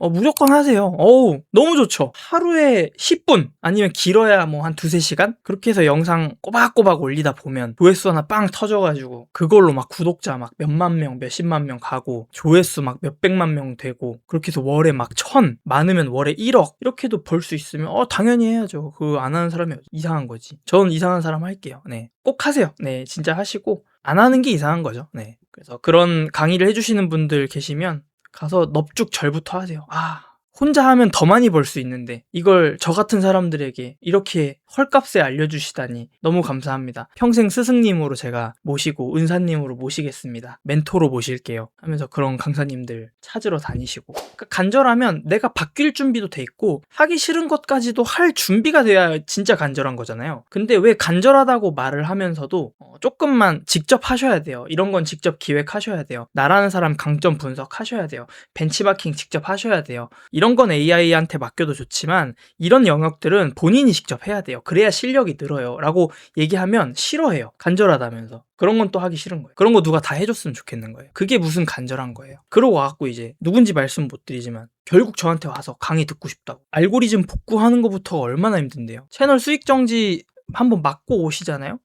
무조건 하세요. 어우, 너무 좋죠. 하루에 10분 아니면 길어야 뭐 한 두세 시간? 그렇게 해서 영상 꼬박꼬박 올리다 보면 조회수 하나 빵 터져가지고 그걸로 막 구독자 막 몇만 명, 몇십만 명 가고 조회수 막 몇백만 명 되고 그렇게 해서 월에 막 1000, 많으면 월에 1억 이렇게도 벌 수 있으면 당연히 해야죠. 그거 안 하는 사람이 이상한 거지. 저는 이상한 사람 할게요. 네, 꼭 하세요. 네, 진짜 하시고 안 하는 게 이상한 거죠. 네, 그래서 그런 강의를 해주시는 분들 계시면 가서 넙죽 절부터 하세요. 혼자 하면 더 많이 벌 수 있는데 이걸 저 같은 사람들에게 이렇게 헐값에 알려주시다니 너무 감사합니다. 평생 스승님으로 제가 모시고 은사님으로 모시겠습니다. 멘토로 모실게요 하면서 그런 강사님들 찾으러 다니시고, 그러니까 간절하면 내가 바뀔 준비도 돼 있고 하기 싫은 것까지도 할 준비가 돼야 진짜 간절한 거잖아요. 근데 왜 간절하다고 말을 하면서도 조금만 직접 하셔야 돼요. 이런 건 직접 기획하셔야 돼요. 나라는 사람 강점 분석하셔야 돼요. 벤치마킹 직접 하셔야 돼요. 이런 건 AI한테 맡겨도 좋지만 이런 영역들은 본인이 직접 해야 돼요. 그래야 실력이 늘어요 라고 얘기하면 싫어해요. 간절하다면서. 그런 건 또 하기 싫은 거예요. 그런 거 누가 다 해줬으면 좋겠는 거예요. 그게 무슨 간절한 거예요. 그러고 와갖고 이제 누군지 말씀 못 드리지만 결국 저한테 와서 강의 듣고 싶다고. 알고리즘 복구하는 것부터가 얼마나 힘든데요. 채널 수익 정지 한번 맞고 오시잖아요.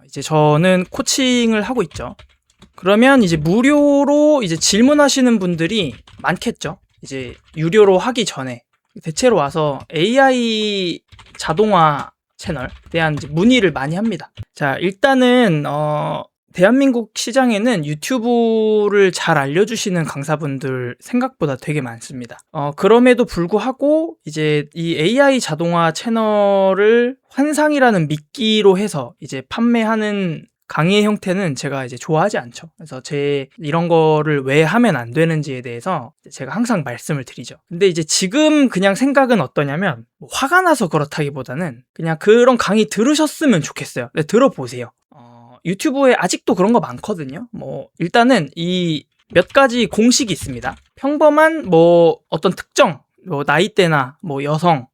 이제 저는 코칭을 하고 있죠. 그러면 이제 무료로 이제 질문하시는 분들이 많겠죠. 이제 유료로 하기 전에 대체로 와서 AI 자동화 채널에 대한 이제 문의를 많이 합니다. 자, 일단은 대한민국 시장에는 유튜브를 잘 알려주시는 강사분들 생각보다 되게 많습니다. 그럼에도 불구하고 이제 이 AI 자동화 채널을 환상이라는 미끼로 해서 이제 판매하는 강의의 형태는 제가 이제 좋아하지 않죠. 그래서 이런 거를 왜 하면 안 되는지에 대해서 제가 항상 말씀을 드리죠. 근데 이제 지금 그냥 생각은 어떠냐면 화가 나서 그렇다기보다는 그냥 그런 강의 들으셨으면 좋겠어요. 네, 들어보세요. 유튜브에 아직도 그런 거 많거든요. 일단은 이 몇 가지 공식이 있습니다. 평범한 어떤 특정 나이대나 여성,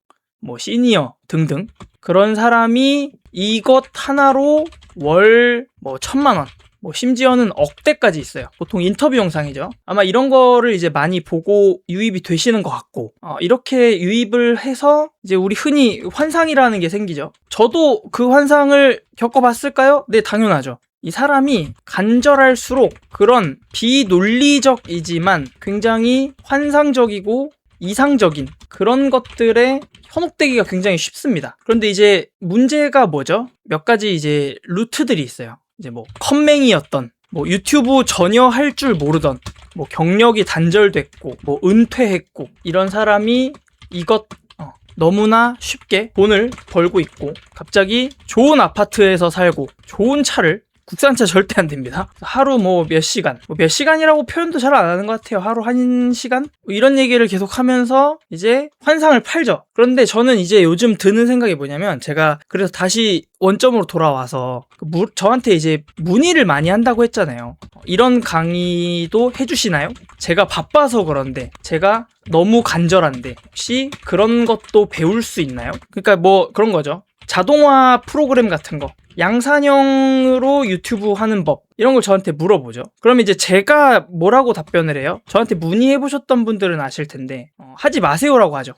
시니어 등등 그런 사람이 이것 하나로 월 1000만 원, 심지어는 억대까지 있어요. 보통 인터뷰 영상이죠. 아마 이런 거를 이제 많이 보고 유입이 되시는 것 같고, 이렇게 유입을 해서 이제 우리 흔히 환상이라는 게 생기죠. 저도 그 환상을 겪어봤을까요? 네, 당연하죠. 이 사람이 간절할수록 그런 비논리적이지만 굉장히 환상적이고 이상적인 그런 것들에 현혹되기가 굉장히 쉽습니다. 그런데 이제 문제가 뭐죠? 몇 가지 이제 루트들이 있어요. 이제 컴맹이였던, 유튜브 전혀 할 줄 모르던, 경력이 단절됐고, 은퇴했고, 이런 사람이 이것 너무나 쉽게 돈을 벌고 있고, 갑자기 좋은 아파트에서 살고, 좋은 차를, 국산차 절대 안 됩니다. 하루 몇 시간, 몇 시간이라고 표현도 잘 안 하는 것 같아요. 하루 1시간? 이런 얘기를 계속 하면서 이제 환상을 팔죠. 그런데 저는 이제 요즘 드는 생각이 뭐냐면, 제가 그래서 다시 원점으로 돌아와서 저한테 이제 문의를 많이 한다고 했잖아요. 이런 강의도 해주시나요? 제가 바빠서 그런데, 제가 너무 간절한데 혹시 그런 것도 배울 수 있나요? 그러니까 그런 거죠. 자동화 프로그램 같은 거, 양산형으로 유튜브 하는 법, 이런 걸 저한테 물어보죠. 그럼 이제 제가 뭐라고 답변을 해요? 저한테 문의해보셨던 분들은 아실 텐데 하지 마세요라고 하죠.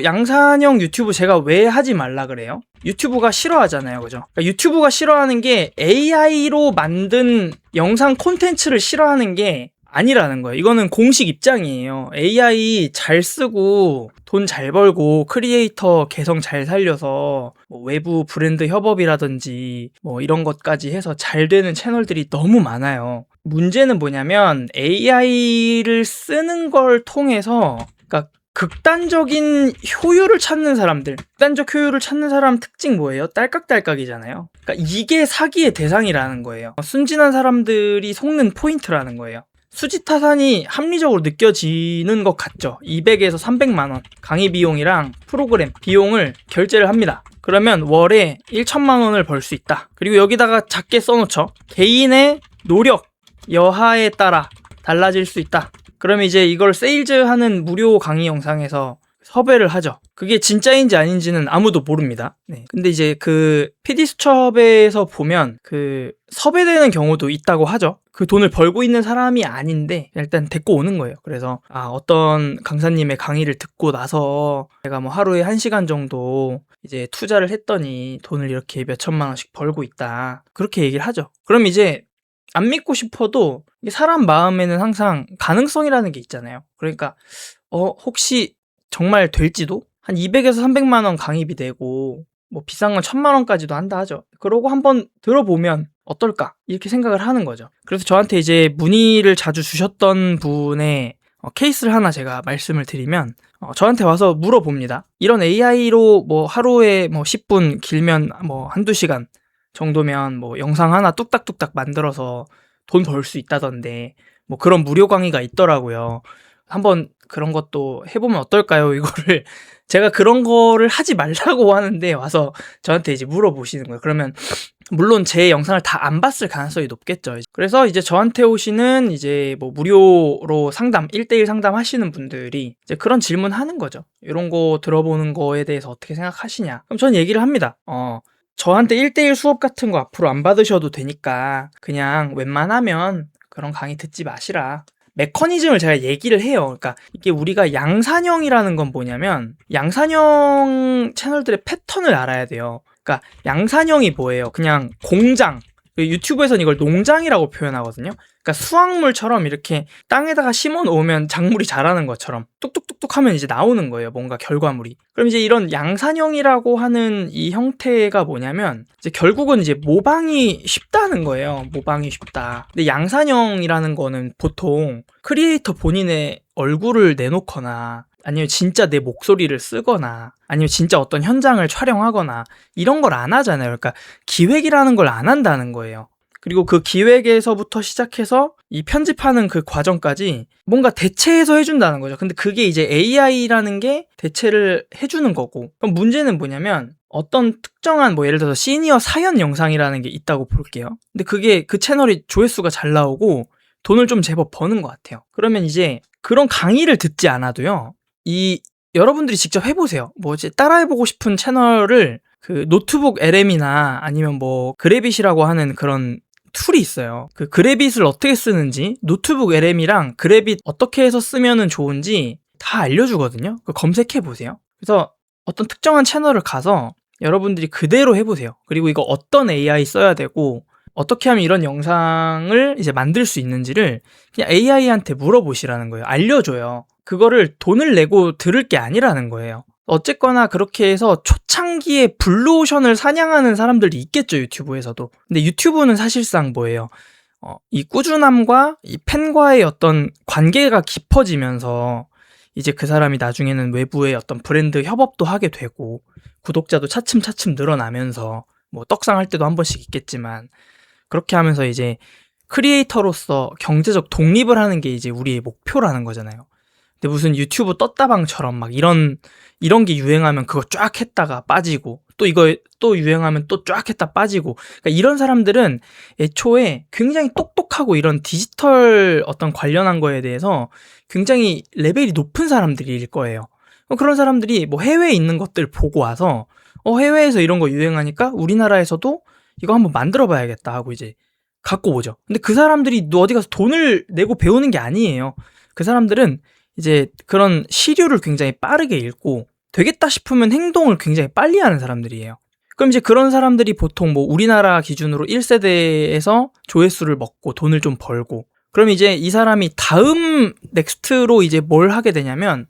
양산형 유튜브 제가 왜 하지 말라 그래요? 유튜브가 싫어하잖아요, 그죠? 그러니까 유튜브가 싫어하는 게 AI로 만든 영상 콘텐츠를 싫어하는 게 아니라는 거예요. 이거는 공식 입장이에요. AI 잘 쓰고 돈 잘 벌고 크리에이터 개성 잘 살려서 외부 브랜드 협업이라든지 이런 것까지 해서 잘 되는 채널들이 너무 많아요. 문제는 뭐냐면 AI를 쓰는 걸 통해서, 그러니까 극단적인 효율을 찾는 사람들, 극단적 효율을 찾는 사람 특징 뭐예요? 딸깍딸깍이잖아요. 그러니까 이게 사기의 대상이라는 거예요. 순진한 사람들이 속는 포인트라는 거예요. 수지타산이 합리적으로 느껴지는 것 같죠. 200에서 300만 원 강의 비용이랑 프로그램 비용을 결제를 합니다. 그러면 월에 1천만 원을 벌 수 있다. 그리고 여기다가 작게 써놓죠. 개인의 노력, 여하에 따라 달라질 수 있다. 그러면 이제 이걸 세일즈하는 무료 강의 영상에서 섭외를 하죠. 그게 진짜인지 아닌지는 아무도 모릅니다. 네. 근데 이제 그 PD수첩에서 보면 그 섭외되는 경우도 있다고 하죠. 그 돈을 벌고 있는 사람이 아닌데 일단 데리고 오는 거예요. 그래서 어떤 강사님의 강의를 듣고 나서 제가 뭐 하루에 1시간 정도 이제 투자를 했더니 돈을 이렇게 몇 천만 원씩 벌고 있다. 그렇게 얘기를 하죠. 그럼 이제 안 믿고 싶어도 사람 마음에는 항상 가능성이라는 게 있잖아요. 그러니까 혹시 정말 될지도? 한 200에서 300만 원 강의비 내고 뭐 비싼 건 1000만 원까지도 한다 하죠. 그러고 한번 들어보면 어떨까? 이렇게 생각을 하는 거죠. 그래서 저한테 이제 문의를 자주 주셨던 분의 케이스를 하나 제가 말씀을 드리면 저한테 와서 물어봅니다. 이런 AI로 뭐 하루에 뭐 10분 길면 뭐 한두 시간 정도면 뭐 영상 하나 뚝딱뚝딱 만들어서 돈 벌 수 있다던데 뭐 그런 무료 강의가 있더라고요. 한번 그런 것도 해보면 어떨까요? 이거를 제가 그런 거를 하지 말라고 하는데 와서 저한테 이제 물어보시는 거예요. 그러면 물론 제 영상을 다 안 봤을 가능성이 높겠죠. 그래서 이제 저한테 오시는 이제 뭐 무료로 상담, 1대1 상담 하시는 분들이 이제 그런 질문 하는 거죠. 이런 거 들어보는 거에 대해서 어떻게 생각하시냐? 그럼 전 얘기를 합니다. 저한테 1대1 수업 같은 거 앞으로 안 받으셔도 되니까 그냥 웬만하면 그런 강의 듣지 마시라. 메커니즘을 제가 얘기를 해요. 그러니까 이게 우리가 양산형이라는 건 뭐냐면 양산형 채널들의 패턴을 알아야 돼요. 그러니까 양산형이 뭐예요? 그냥 공장. 유튜브에서는 이걸 농장이라고 표현하거든요. 그러니까 수확물처럼 이렇게 땅에다가 심어 놓으면 작물이 자라는 것처럼 뚝뚝뚝뚝 하면 이제 나오는 거예요. 뭔가 결과물이. 그럼 이제 이런 양산형이라고 하는 이 형태가 뭐냐면 이제 결국은 이제 모방이 쉽다는 거예요. 모방이 쉽다. 근데 양산형이라는 거는 보통 크리에이터 본인의 얼굴을 내놓거나 아니면 진짜 내 목소리를 쓰거나 아니면 진짜 어떤 현장을 촬영하거나 이런 걸 안 하잖아요. 그러니까 기획이라는 걸 안 한다는 거예요. 그리고 그 기획에서부터 시작해서 이 편집하는 그 과정까지 뭔가 대체해서 해준다는 거죠. 근데 그게 이제 AI라는 게 대체를 해주는 거고. 그럼 문제는 뭐냐면 어떤 특정한 뭐 예를 들어서 시니어 사연 영상이라는 게 있다고 볼게요. 근데 그게 그 채널이 조회수가 잘 나오고 돈을 좀 제법 버는 것 같아요. 그러면 이제 그런 강의를 듣지 않아도요. 여러분들이 직접 해보세요. 뭐 이제 따라해보고 싶은 채널을 그 노트북 LM이나 아니면 뭐 그래빗이라고 하는 그런 툴이 있어요. 그 그래빗을 어떻게 쓰는지 노트북 LM이랑 그래빗 어떻게 해서 쓰면은 좋은지 다 알려주거든요. 그 검색해보세요. 그래서 어떤 특정한 채널을 가서 여러분들이 그대로 해보세요. 그리고 이거 어떤 AI 써야 되고 어떻게 하면 이런 영상을 이제 만들 수 있는지를 그냥 AI한테 물어보시라는 거예요. 알려줘요. 그거를 돈을 내고 들을 게 아니라는 거예요. 어쨌거나 그렇게 해서 초창기에 블루오션을 사냥하는 사람들이 있겠죠, 유튜브에서도. 근데 유튜브는 사실상 뭐예요? 이 꾸준함과 이 팬과의 어떤 관계가 깊어지면서 이제 그 사람이 나중에는 외부의 어떤 브랜드 협업도 하게 되고 구독자도 차츰차츰 늘어나면서 뭐 떡상할 때도 한 번씩 있겠지만 그렇게 하면서 이제 크리에이터로서 경제적 독립을 하는 게 이제 우리의 목표라는 거잖아요. 근데 무슨 유튜브 떴다방처럼 막 이런 게 유행하면 그거 쫙 했다가 빠지고 또 이거 또 유행하면 또 쫙 했다 빠지고 그러니까 이런 사람들은 애초에 굉장히 똑똑하고 이런 디지털 어떤 관련한 거에 대해서 굉장히 레벨이 높은 사람들일 거예요. 그런 사람들이 뭐 해외에 있는 것들 보고 와서 해외에서 이런 거 유행하니까 우리나라에서도 이거 한번 만들어 봐야겠다 하고 이제 갖고 오죠. 근데 그 사람들이 어디 가서 돈을 내고 배우는 게 아니에요. 그 사람들은 이제 그런 시류를 굉장히 빠르게 읽고 되겠다 싶으면 행동을 굉장히 빨리 하는 사람들이에요. 그럼 이제 그런 사람들이 보통 뭐 우리나라 기준으로 1세대에서 조회수를 먹고 돈을 좀 벌고 그럼 이제 이 사람이 다음 넥스트로 이제 뭘 하게 되냐면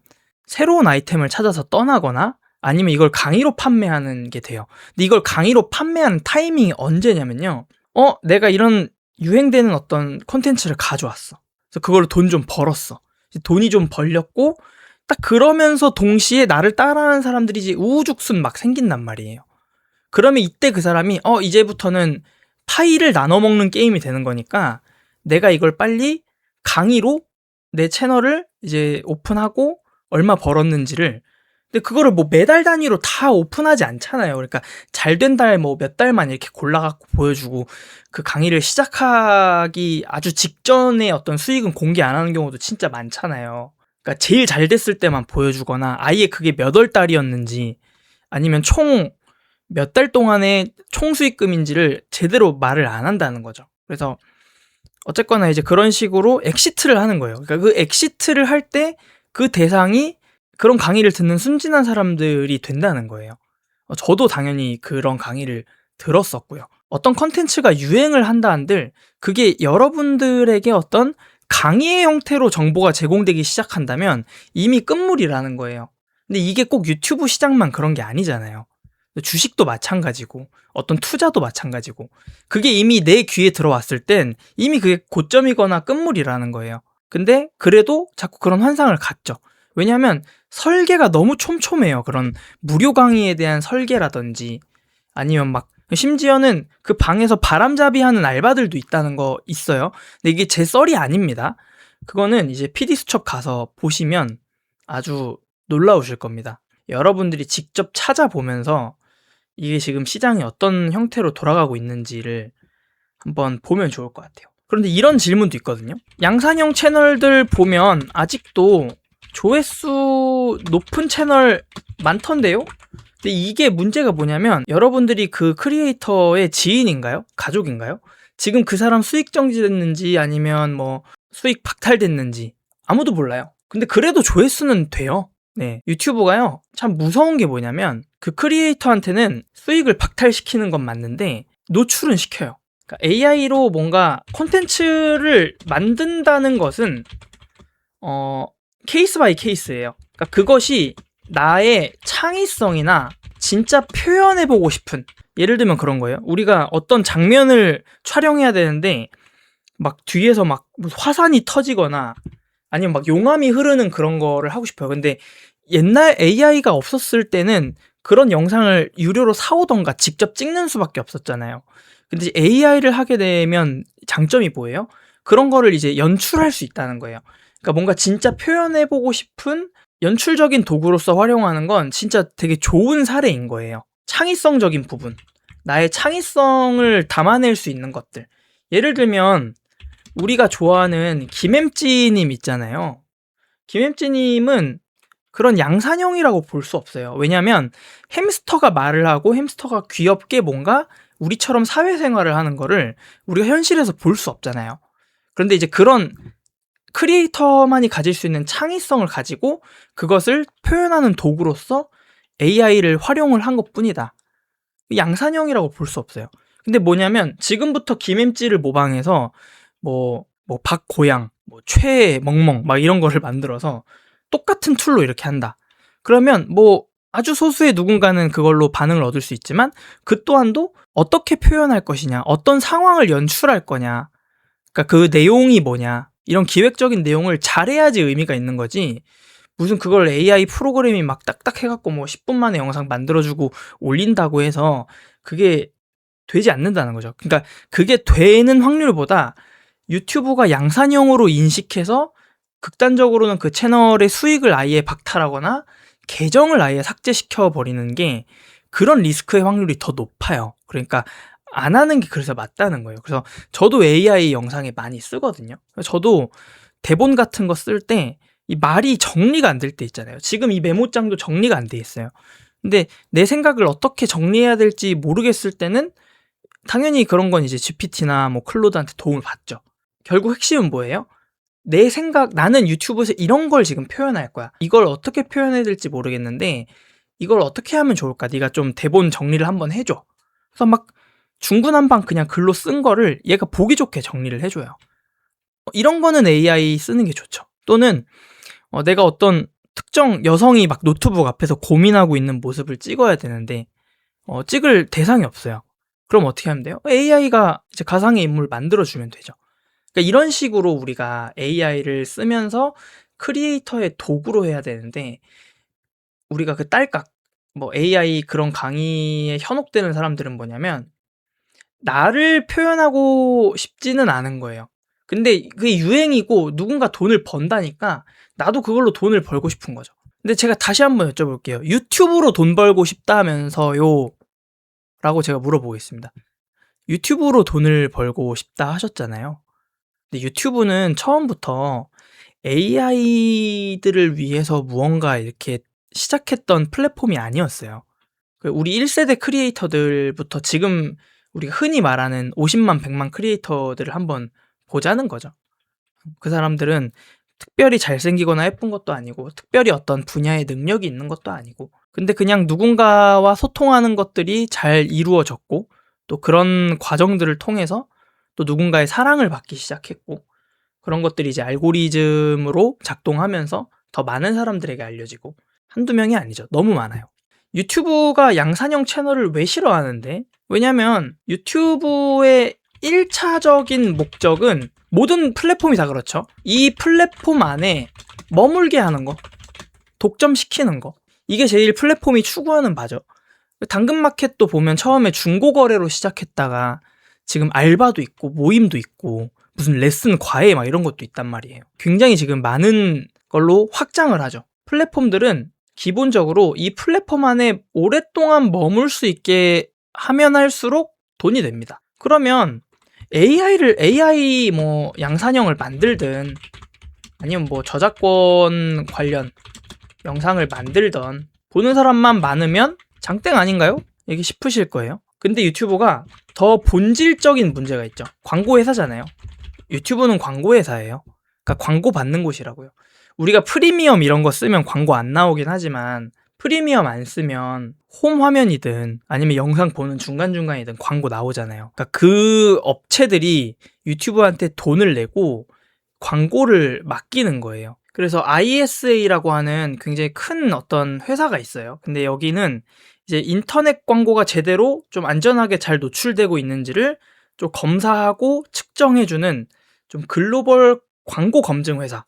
새로운 아이템을 찾아서 떠나거나 아니면 이걸 강의로 판매하는 게 돼요. 근데 이걸 강의로 판매하는 타이밍이 언제냐면요. 내가 이런 유행되는 어떤 콘텐츠를 가져왔어. 그래서 그걸로 돈 좀 벌었어. 돈이 좀 벌렸고 딱 그러면서 동시에 나를 따라하는 사람들이 이제 우후죽순 막 생긴단 말이에요. 그러면 이때 그 사람이 이제부터는 파이를 나눠 먹는 게임이 되는 거니까 내가 이걸 빨리 강의로 내 채널을 이제 오픈하고 얼마 벌었는지를 근데 그거를 뭐 매달 단위로 다 오픈하지 않잖아요. 그러니까 잘 된 달 뭐 몇 달만 이렇게 골라갖고 보여주고 그 강의를 시작하기 아주 직전에 어떤 수익은 공개 안 하는 경우도 진짜 많잖아요. 그러니까 제일 잘 됐을 때만 보여주거나 아예 그게 몇 월 달이었는지 아니면 총 몇 달 동안의 총 수익금인지를 제대로 말을 안 한다는 거죠. 그래서 어쨌거나 이제 그런 식으로 엑시트를 하는 거예요. 그러니까 그 엑시트를 할 때 그 대상이 그런 강의를 듣는 순진한 사람들이 된다는 거예요. 저도 당연히 그런 강의를 들었었고요. 어떤 컨텐츠가 유행을 한다 한들 그게 여러분들에게 어떤 강의의 형태로 정보가 제공되기 시작한다면 이미 끝물이라는 거예요. 근데 이게 꼭 유튜브 시장만 그런 게 아니잖아요. 주식도 마찬가지고 어떤 투자도 마찬가지고 그게 이미 내 귀에 들어왔을 땐 이미 그게 고점이거나 끝물이라는 거예요. 근데 그래도 자꾸 그런 환상을 갖죠. 왜냐하면 설계가 너무 촘촘해요. 그런 무료 강의에 대한 설계라든지 아니면 막 심지어는 그 방에서 바람잡이 하는 알바들도 있다는 거 있어요. 근데 이게 제 썰이 아닙니다. 그거는 이제 PD수첩 가서 보시면 아주 놀라우실 겁니다. 여러분들이 직접 찾아보면서 이게 지금 시장이 어떤 형태로 돌아가고 있는지를 한번 보면 좋을 것 같아요. 그런데 이런 질문도 있거든요. 양산형 채널들 보면 아직도 조회수 높은 채널 많던데요? 근데 이게 문제가 뭐냐면 여러분들이 그 크리에이터의 지인인가요? 가족인가요? 지금 그 사람 수익 정지됐는지 아니면 뭐 수익 박탈됐는지 아무도 몰라요. 근데 그래도 조회수는 돼요. 네, 유튜브가요 참 무서운 게 뭐냐면 그 크리에이터한테는 수익을 박탈시키는 건 맞는데 노출은 시켜요. 그러니까 AI로 뭔가 콘텐츠를 만든다는 것은 케이스 바이 케이스예요. 그러니까 그것이 나의 창의성이나 진짜 표현해보고 싶은, 예를 들면 그런 거예요. 우리가 어떤 장면을 촬영해야 되는데 막 뒤에서 막 화산이 터지거나 아니면 막 용암이 흐르는 그런 거를 하고 싶어요. 근데 옛날 AI가 없었을 때는 그런 영상을 유료로 사오던가 직접 찍는 수밖에 없었잖아요. 근데 이제 AI를 하게 되면 장점이 뭐예요? 그런 거를 이제 연출할 수 있다는 거예요. 그러니까 뭔가 진짜 표현해보고 싶은 연출적인 도구로서 활용하는 건 진짜 되게 좋은 사례인 거예요. 창의성적인 부분. 나의 창의성을 담아낼 수 있는 것들. 예를 들면 우리가 좋아하는 김햄찌님 있잖아요. 김햄찌님은 그런 양산형이라고 볼 수 없어요. 왜냐면 햄스터가 말을 하고 햄스터가 귀엽게 뭔가 우리처럼 사회생활을 하는 거를 우리가 현실에서 볼 수 없잖아요. 그런데 이제 그런 크리에이터만이 가질 수 있는 창의성을 가지고 그것을 표현하는 도구로서 AI를 활용을 한 것뿐이다. 양산형이라고 볼 수 없어요. 근데 뭐냐면 지금부터 김햄찌를 모방해서 뭐 박고양, 뭐 최멍멍 막 이런 거를 만들어서 똑같은 툴로 이렇게 한다. 그러면 뭐 아주 소수의 누군가는 그걸로 반응을 얻을 수 있지만 그 또한도 어떻게 표현할 것이냐, 어떤 상황을 연출할 거냐, 그러니까 그 내용이 뭐냐, 이런 기획적인 내용을 잘해야지 의미가 있는 거지. 무슨 그걸 AI 프로그램이 막 딱딱 해갖고 뭐 10분 만에 영상 만들어주고 올린다고 해서 그게 되지 않는다는 거죠. 그러니까 그게 되는 확률보다 유튜브가 양산형으로 인식해서 극단적으로는 그 채널의 수익을 아예 박탈하거나 계정을 아예 삭제시켜 버리는 게 그런 리스크의 확률이 더 높아요. 그러니까 안 하는 게 그래서 맞다는 거예요. 그래서 저도 AI 영상에 많이 쓰거든요. 저도 대본 같은 거 쓸 때 이 말이 정리가 안 될 때 있잖아요. 지금 이 메모장도 정리가 안 돼 있어요. 근데 내 생각을 어떻게 정리해야 될지 모르겠을 때는 당연히 그런 건 이제 GPT나 뭐 클로드한테 도움을 받죠. 결국 핵심은 뭐예요? 내 생각, 나는 유튜브에서 이런 걸 지금 표현할 거야. 이걸 어떻게 표현해야 될지 모르겠는데 이걸 어떻게 하면 좋을까? 네가 좀 대본 정리를 한번 해줘. 그래서 막 중구난방 그냥 글로 쓴 거를 얘가 보기 좋게 정리를 해줘요. 이런 거는 AI 쓰는 게 좋죠. 또는 내가 어떤 특정 여성이 막 노트북 앞에서 고민하고 있는 모습을 찍어야 되는데 찍을 대상이 없어요. 그럼 어떻게 하면 돼요? AI가 이제 가상의 인물을 만들어주면 되죠. 그러니까 이런 식으로 우리가 AI를 쓰면서 크리에이터의 도구로 해야 되는데 우리가 그 딸깍 뭐 AI 그런 강의에 현혹되는 사람들은 뭐냐면 나를 표현하고 싶지는 않은 거예요. 근데 그게 유행이고 누군가 돈을 번다니까 나도 그걸로 돈을 벌고 싶은 거죠. 근데 제가 다시 한번 여쭤볼게요. 유튜브로 돈 벌고 싶다면서요? 라고 제가 물어보겠습니다. 유튜브로 돈을 벌고 싶다 하셨잖아요. 근데 유튜브는 처음부터 AI들을 위해서 무언가 이렇게 시작했던 플랫폼이 아니었어요. 우리 1세대 크리에이터들부터 지금 우리가 흔히 말하는 50만, 100만 크리에이터들을 한번 보자는 거죠. 그 사람들은 특별히 잘생기거나 예쁜 것도 아니고 특별히 어떤 분야에 능력이 있는 것도 아니고 근데 그냥 누군가와 소통하는 것들이 잘 이루어졌고 또 그런 과정들을 통해서 또 누군가의 사랑을 받기 시작했고 그런 것들이 이제 알고리즘으로 작동하면서 더 많은 사람들에게 알려지고 한두 명이 아니죠. 너무 많아요. 유튜브가 양산형 채널을 왜 싫어하는데? 왜냐면 유튜브의 1차적인 목적은 모든 플랫폼이 다 그렇죠. 이 플랫폼 안에 머물게 하는 거, 독점시키는 거. 이게 제일 플랫폼이 추구하는 바죠. 당근마켓도 보면 처음에 중고거래로 시작했다가 지금 알바도 있고 모임도 있고 무슨 레슨 과외 막 이런 것도 있단 말이에요. 굉장히 지금 많은 걸로 확장을 하죠. 플랫폼들은 기본적으로 이 플랫폼 안에 오랫동안 머물 수 있게 하면 할수록 돈이 됩니다. 그러면 AI 뭐 양산형을 만들든 아니면 뭐 저작권 관련 영상을 만들던 보는 사람만 많으면 장땡 아닌가요? 이렇게 싶으실 거예요. 근데 유튜브가 더 본질적인 문제가 있죠. 광고 회사잖아요. 유튜브는 광고 회사예요. 그러니까 광고 받는 곳이라고요. 우리가 프리미엄 이런 거 쓰면 광고 안 나오긴 하지만 프리미엄 안 쓰면 홈 화면이든 아니면 영상 보는 중간중간이든 광고 나오잖아요. 그러니까 그 업체들이 유튜브한테 돈을 내고 광고를 맡기는 거예요. 그래서 ISA라고 하는 굉장히 큰 어떤 회사가 있어요. 근데 여기는 이제 인터넷 광고가 제대로 좀 안전하게 잘 노출되고 있는지를 좀 검사하고 측정해주는 좀 글로벌 광고 검증 회사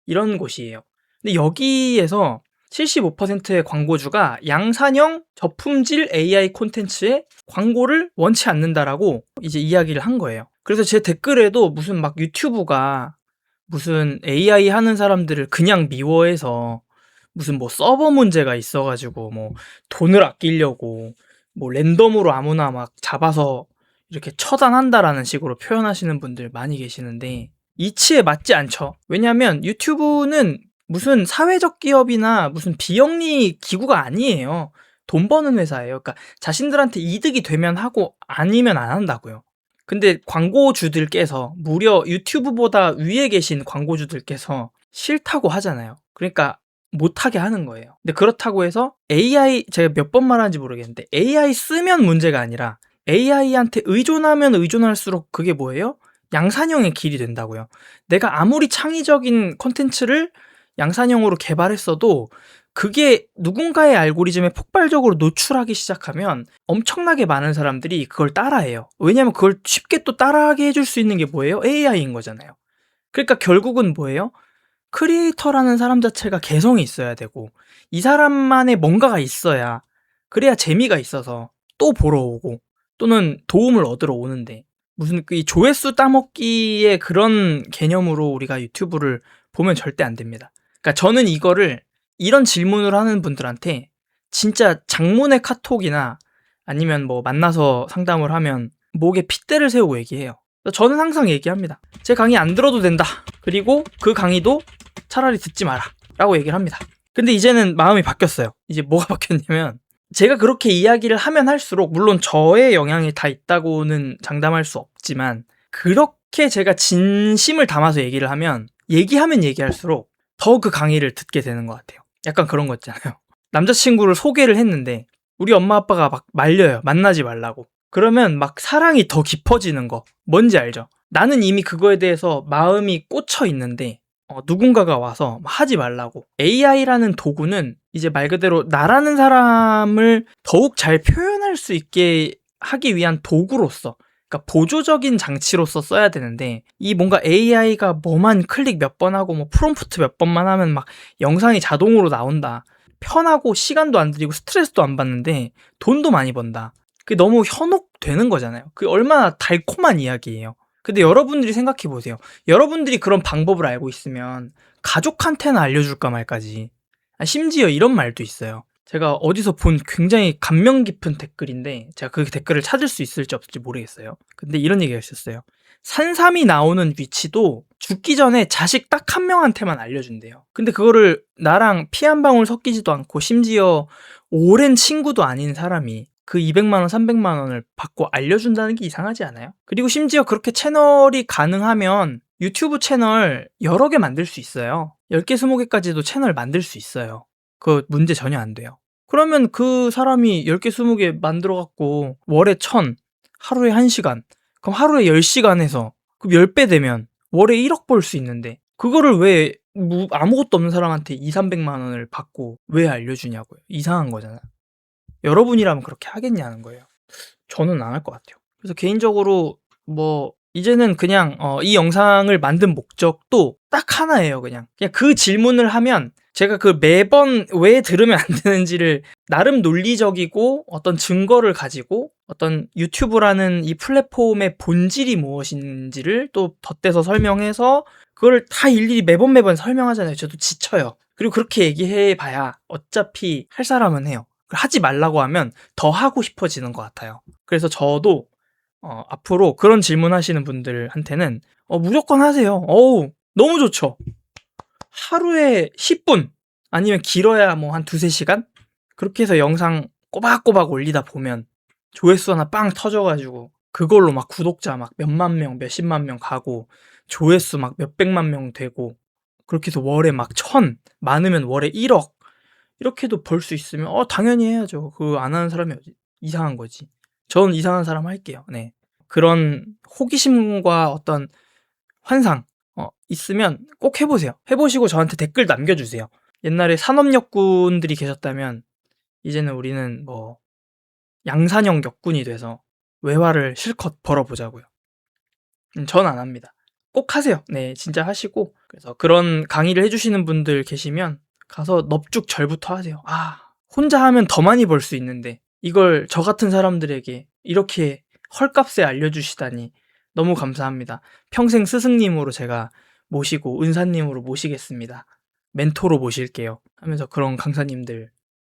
이런 곳이에요. 근데 여기에서 75%의 광고주가 양산형 저품질 AI 콘텐츠에 광고를 원치 않는다라고 이제 이야기를 한 거예요. 그래서 제 댓글에도 무슨 막 유튜브가 무슨 AI 하는 사람들을 그냥 미워해서 무슨 뭐 서버 문제가 있어가지고 뭐 돈을 아끼려고 뭐 랜덤으로 아무나 막 잡아서 이렇게 처단한다라는 식으로 표현하시는 분들 많이 계시는데 이치에 맞지 않죠. 왜냐하면 유튜브는 무슨 사회적 기업이나 무슨 비영리 기구가 아니에요. 돈 버는 회사예요. 그러니까 자신들한테 이득이 되면 하고 아니면 안 한다고요. 근데 광고주들께서 무려 유튜브보다 위에 계신 광고주들께서 싫다고 하잖아요. 그러니까 못하게 하는 거예요. 근데 그렇다고 해서 AI, 제가 몇 번 말하는지 모르겠는데 AI 쓰면 문제가 아니라 AI한테 의존하면 의존할수록 그게 뭐예요? 양산형의 길이 된다고요. 내가 아무리 창의적인 콘텐츠를 양산형으로 개발했어도 그게 누군가의 알고리즘에 폭발적으로 노출하기 시작하면 엄청나게 많은 사람들이 그걸 따라해요. 왜냐면 그걸 쉽게 또 따라하게 해줄 수 있는 게 뭐예요? AI인 거잖아요. 그러니까 결국은 뭐예요? 크리에이터라는 사람 자체가 개성이 있어야 되고 이 사람만의 뭔가가 있어야 그래야 재미가 있어서 또 보러 오고 또는 도움을 얻으러 오는데 무슨 이 조회수 따먹기의 그런 개념으로 우리가 유튜브를 보면 절대 안 됩니다. 그러니까 저는 이거를 이런 질문을 하는 분들한테 진짜 장문의 카톡이나 아니면 뭐 만나서 상담을 하면 목에 핏대를 세우고 얘기해요. 저는 항상 얘기합니다. 제 강의 안 들어도 된다. 그리고 그 강의도 차라리 듣지 마라. 라고 얘기를 합니다. 근데 이제는 마음이 바뀌었어요. 이제 뭐가 바뀌었냐면 제가 그렇게 이야기를 하면 할수록 물론 저의 영향이 다 있다고는 장담할 수 없지만 그렇게 제가 진심을 담아서 얘기를 하면 얘기할수록 더 그 강의를 듣게 되는 것 같아요. 약간 그런 거 있잖아요. 남자친구를 소개를 했는데 우리 엄마 아빠가 막 말려요. 만나지 말라고. 그러면 막 사랑이 더 깊어지는 거 뭔지 알죠? 나는 이미 그거에 대해서 마음이 꽂혀 있는데 누군가가 와서 하지 말라고. AI라는 도구는 이제 말 그대로 나라는 사람을 더욱 잘 표현할 수 있게 하기 위한 도구로서 그러니까 보조적인 장치로서 써야 되는데 이 뭔가 AI가 뭐만 클릭 몇 번 하고 뭐 프롬프트 몇 번만 하면 막 영상이 자동으로 나온다. 편하고 시간도 안 들이고 스트레스도 안 받는데 돈도 많이 번다. 그게 너무 현혹되는 거잖아요. 그게 얼마나 달콤한 이야기예요. 근데 여러분들이 생각해 보세요. 여러분들이 그런 방법을 알고 있으면 가족한테나 알려줄까 말까지. 심지어 이런 말도 있어요. 제가 어디서 본 굉장히 감명 깊은 댓글인데 제가 그 댓글을 찾을 수 있을지 없을지 모르겠어요. 근데 이런 얘기가 있었어요. 산삼이 나오는 위치도 죽기 전에 자식 딱 한 명한테만 알려준대요. 근데 그거를 나랑 피 한 방울 섞이지도 않고 심지어 오랜 친구도 아닌 사람이 그 200만 원, 300만 원을 받고 알려준다는 게 이상하지 않아요? 그리고 심지어 그렇게 채널이 가능하면 유튜브 채널 여러 개 만들 수 있어요. 10개, 20개까지도 채널 만들 수 있어요. 그 문제 전혀 안 돼요. 그러면 그 사람이 10개, 20개 만들어 갖고 월에 1000, 하루에 1시간, 그럼 하루에 10시간 해서 그럼 10배 되면 월에 1억 벌 수 있는데 그거를 왜 아무것도 없는 사람한테 2, 300만 원을 받고 왜 알려주냐고요. 이상한 거잖아. 여러분이라면 그렇게 하겠냐는 거예요. 저는 안 할 것 같아요. 그래서 개인적으로 뭐 이제는 그냥 이 영상을 만든 목적도 딱 하나예요. 그냥 그 질문을 하면 제가 그 매번 왜 들으면 안 되는지를 나름 논리적이고 어떤 증거를 가지고 어떤 유튜브라는 이 플랫폼의 본질이 무엇인지를 또 덧대서 설명해서 그걸 다 일일이 매번 설명하잖아요. 저도 지쳐요. 그리고 그렇게 얘기해 봐야 어차피 할 사람은 해요. 하지 말라고 하면 더 하고 싶어지는 것 같아요. 그래서 저도 앞으로 그런 질문하시는 분들한테는 무조건 하세요. 어우, 너무 좋죠. 하루에 10분 아니면 길어야 뭐 한 2-3시간? 그렇게 해서 영상 꼬박꼬박 올리다 보면 조회수 하나 빵 터져가지고 그걸로 막 구독자 막 몇만 명, 몇십만 명 가고 조회수 막 몇백만 명 되고 그렇게 해서 월에 막 1000, 많으면 월에 1억 이렇게도 벌 수 있으면 당연히 해야죠. 그거 안 하는 사람이 이상한 거지. 저는 이상한 사람 할게요. 네. 그런 호기심과 어떤 환상 있으면 꼭 해보세요. 해보시고 저한테 댓글 남겨주세요. 옛날에 산업역군들이 계셨다면 이제는 우리는 뭐 양산형 역군이 돼서 외화를 실컷 벌어보자고요. 전 안 합니다. 꼭 하세요. 네, 진짜 하시고 그래서 그런 강의를 해주시는 분들 계시면 가서 넙죽절부터 하세요. 혼자 하면 더 많이 벌 수 있는데 이걸 저 같은 사람들에게 이렇게 헐값에 알려주시다니 너무 감사합니다. 평생 스승님으로 제가 모시고 은사님으로 모시겠습니다. 멘토로 모실게요. 하면서 그런 강사님들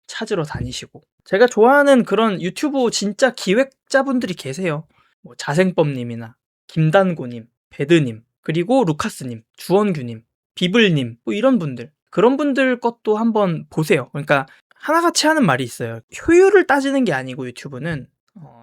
찾으러 다니시고 제가 좋아하는 그런 유튜브 진짜 기획자분들이 계세요. 뭐 자생법님이나 김단고님, 배드님, 그리고 루카스님, 주원규님, 비블님 뭐 이런 분들 그런 분들 것도 한번 보세요. 그러니까 하나같이 하는 말이 있어요. 효율을 따지는 게 아니고 유튜브는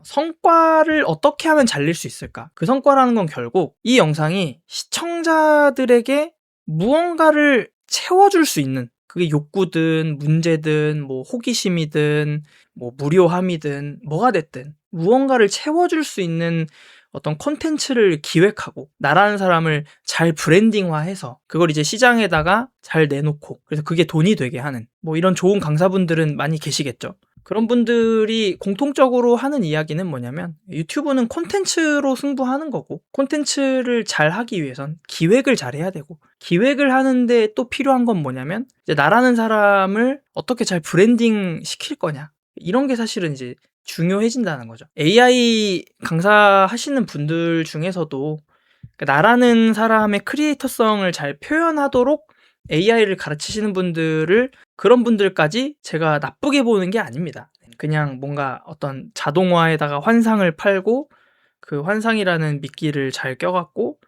성과를 어떻게 하면 잘 낼 수 있을까? 그 성과라는 건 결국 이 영상이 시청자들에게 무언가를 채워줄 수 있는 그게 욕구든 문제든 뭐 호기심이든 뭐 무료함이든 뭐가 됐든 무언가를 채워줄 수 있는 어떤 콘텐츠를 기획하고 나라는 사람을 잘 브랜딩화해서 그걸 이제 시장에다가 잘 내놓고 그래서 그게 돈이 되게 하는 뭐 이런 좋은 강사분들은 많이 계시겠죠. 그런 분들이 공통적으로 하는 이야기는 뭐냐면 유튜브는 콘텐츠로 승부하는 거고 콘텐츠를 잘 하기 위해선 기획을 잘 해야 되고 기획을 하는데 또 필요한 건 뭐냐면 이제 나라는 사람을 어떻게 잘 브랜딩 시킬 거냐 이런 게 사실은 이제 중요해진다는 거죠. AI 강사 하시는 분들 중에서도 나라는 사람의 크리에이터성을 잘 표현하도록 AI를 가르치시는 분들을 그런 분들까지 제가 나쁘게 보는 게 아닙니다. 그냥 뭔가 어떤 자동화에다가 환상을 팔고 그 환상이라는 미끼를 잘 껴갖고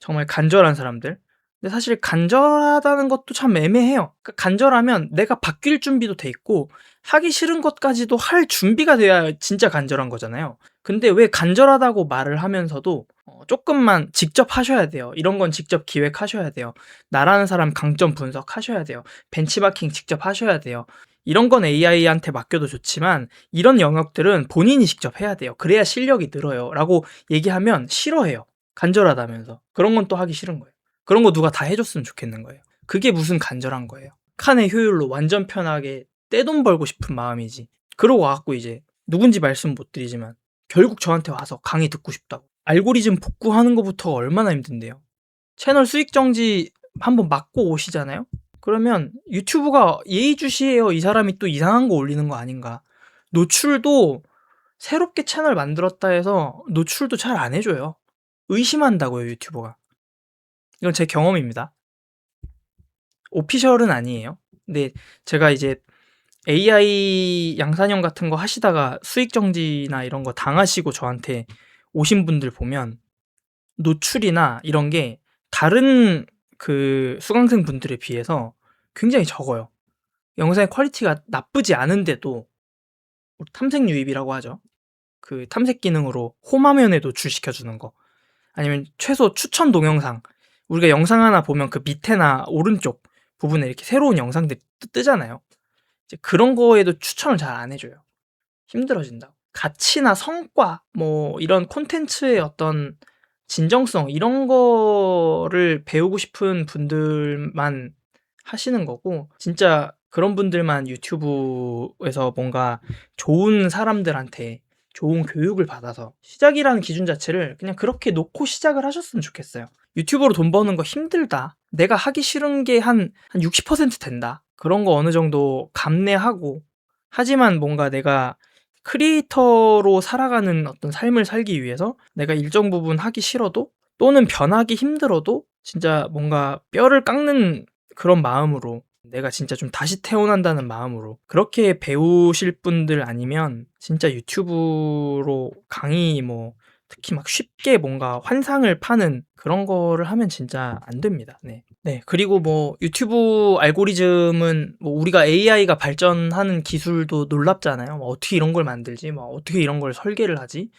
정말 간절한 사람들. 근데 사실 간절하다는 것도 참 애매해요. 그러니까 간절하면 내가 바뀔 준비도 돼 있고 하기 싫은 것까지도 할 준비가 돼야 진짜 간절한 거잖아요. 근데 왜 간절하다고 말을 하면서도 조금만 직접 하셔야 돼요. 이런 건 직접 기획하셔야 돼요. 나라는 사람 강점 분석하셔야 돼요. 벤치마킹 직접 하셔야 돼요. 이런 건 AI한테 맡겨도 좋지만 이런 영역들은 본인이 직접 해야 돼요. 그래야 실력이 늘어요. 라고 얘기하면 싫어해요. 간절하다면서. 그런 건 또 하기 싫은 거예요. 그런 거 누가 다 해줬으면 좋겠는 거예요. 그게 무슨 간절한 거예요. 칸의 효율로 완전 편하게 떼돈 벌고 싶은 마음이지. 그러고 와갖고 이제 누군지 말씀 못 드리지만 결국 저한테 와서 강의 듣고 싶다고. 알고리즘 복구하는 것부터가 얼마나 힘든데요. 채널 수익 정지 한번 막고 오시잖아요. 그러면 유튜브가 예의주시해요. 이 사람이 또 이상한 거 올리는 거 아닌가. 노출도 새롭게 채널 만들었다 해서 노출도 잘 안 해줘요. 의심한다고요, 유튜버가. 이건 제 경험입니다. 오피셜은 아니에요. 근데 제가 이제 AI 양산형 같은 거 하시다가 수익 정지나 이런 거 당하시고 저한테 오신 분들 보면 노출이나 이런 게 다른 그 수강생 분들에 비해서 굉장히 적어요. 영상의 퀄리티가 나쁘지 않은데도 탐색 유입이라고 하죠. 그 탐색 기능으로 홈화면에 노출시켜 주는 거. 아니면 최소 추천 동영상. 우리가 영상 하나 보면 그 밑에나 오른쪽 부분에 이렇게 새로운 영상들이 뜨잖아요. 이제 그런 거에도 추천을 잘 안 해줘요. 힘들어진다고. 가치나 성과, 뭐 이런 콘텐츠의 어떤 진정성 이런 거를 배우고 싶은 분들만 하시는 거고, 진짜 그런 분들만 유튜브에서 뭔가 좋은 사람들한테 좋은 교육을 받아서 시작이라는 기준 자체를 그냥 그렇게 놓고 시작을 하셨으면 좋겠어요. 유튜브로 돈 버는 거 힘들다. 내가 하기 싫은 게 한 60% 된다. 그런 거 어느 정도 감내하고, 하지만 뭔가 내가 크리에이터로 살아가는 어떤 삶을 살기 위해서 내가 일정 부분 하기 싫어도 또는 변하기 힘들어도 진짜 뭔가 뼈를 깎는 그런 마음으로, 내가 진짜 좀 다시 태어난다는 마음으로 그렇게 배우실 분들 아니면 진짜 유튜브로 강의 뭐 특히 막 쉽게 뭔가 환상을 파는 그런 거를 하면 진짜 안 됩니다. 네. 네. 그리고 뭐 유튜브 알고리즘은 뭐 우리가 AI가 발전하는 기술도 놀랍잖아요. 뭐 어떻게 이런 걸 만들지? 뭐 어떻게 이런 걸 설계를 하지?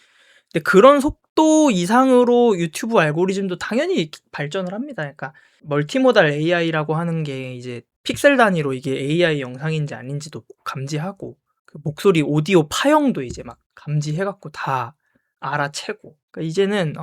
근데 그런 속도 이상으로 유튜브 알고리즘도 당연히 발전을 합니다. 그러니까 멀티모달 AI라고 하는 게 이제 픽셀 단위로 이게 AI 영상인지 아닌지도 감지하고, 그 목소리 오디오 파형도 이제 막 감지해 갖고 다 알아채고. 그러니까 이제는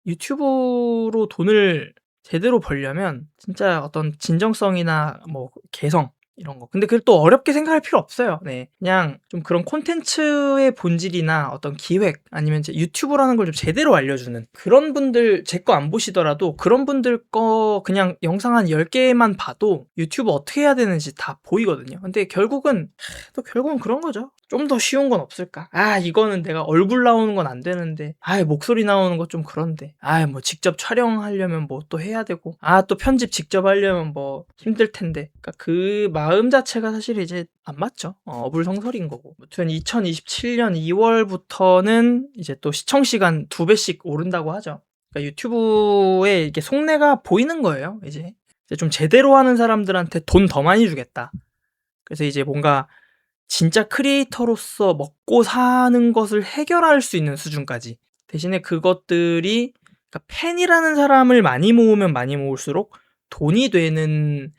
유튜브로 돈을 제대로 벌려면 진짜 어떤 진정성이나 뭐 개성 이런 거. 근데 그걸 또 어렵게 생각할 필요 없어요. 네. 그냥 좀 그런 콘텐츠의 본질이나 어떤 기획 아니면 이제 유튜브라는 걸 좀 제대로 알려주는 그런 분들, 제 거 안 보시더라도 그런 분들 거 그냥 영상 한 10개만 봐도 유튜브 어떻게 해야 되는지 다 보이거든요. 근데 결국은 또 결국은 그런 거죠. 좀 더 쉬운 건 없을까? 아, 이거는 내가 얼굴 나오는 건 안 되는데, 아, 목소리 나오는 거 좀 그런데, 아, 뭐 직접 촬영하려면 뭐 또 해야 되고, 아, 또 편집 직접 하려면 뭐 힘들 텐데. 그러니까 그 마음 자체가 사실 이제 안 맞죠. 어불성설인 거고. 아무튼 2027년 2월부터는 이제 또 시청 시간 2배씩 오른다고 하죠. 그러니까 유튜브에 이게 속내가 보이는 거예요. 이제 좀 제대로 하는 사람들한테 돈 더 많이 주겠다. 그래서 이제 뭔가 진짜 크리에이터로서 먹고 사는 것을 해결할 수 있는 수준까지. 대신에 그것들이, 그러니까 팬이라는 사람을 많이 모으면 많이 모을수록 돈이 되는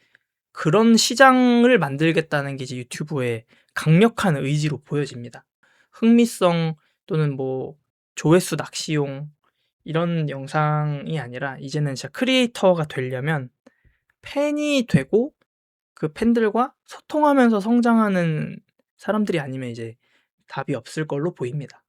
그런 시장을 만들겠다는 게 이제 유튜브의 강력한 의지로 보여집니다. 흥미성 또는 뭐 조회수 낚시용 이런 영상이 아니라 이제는 진짜 크리에이터가 되려면 팬이 되고 그 팬들과 소통하면서 성장하는 사람들이 아니면 이제 답이 없을 걸로 보입니다.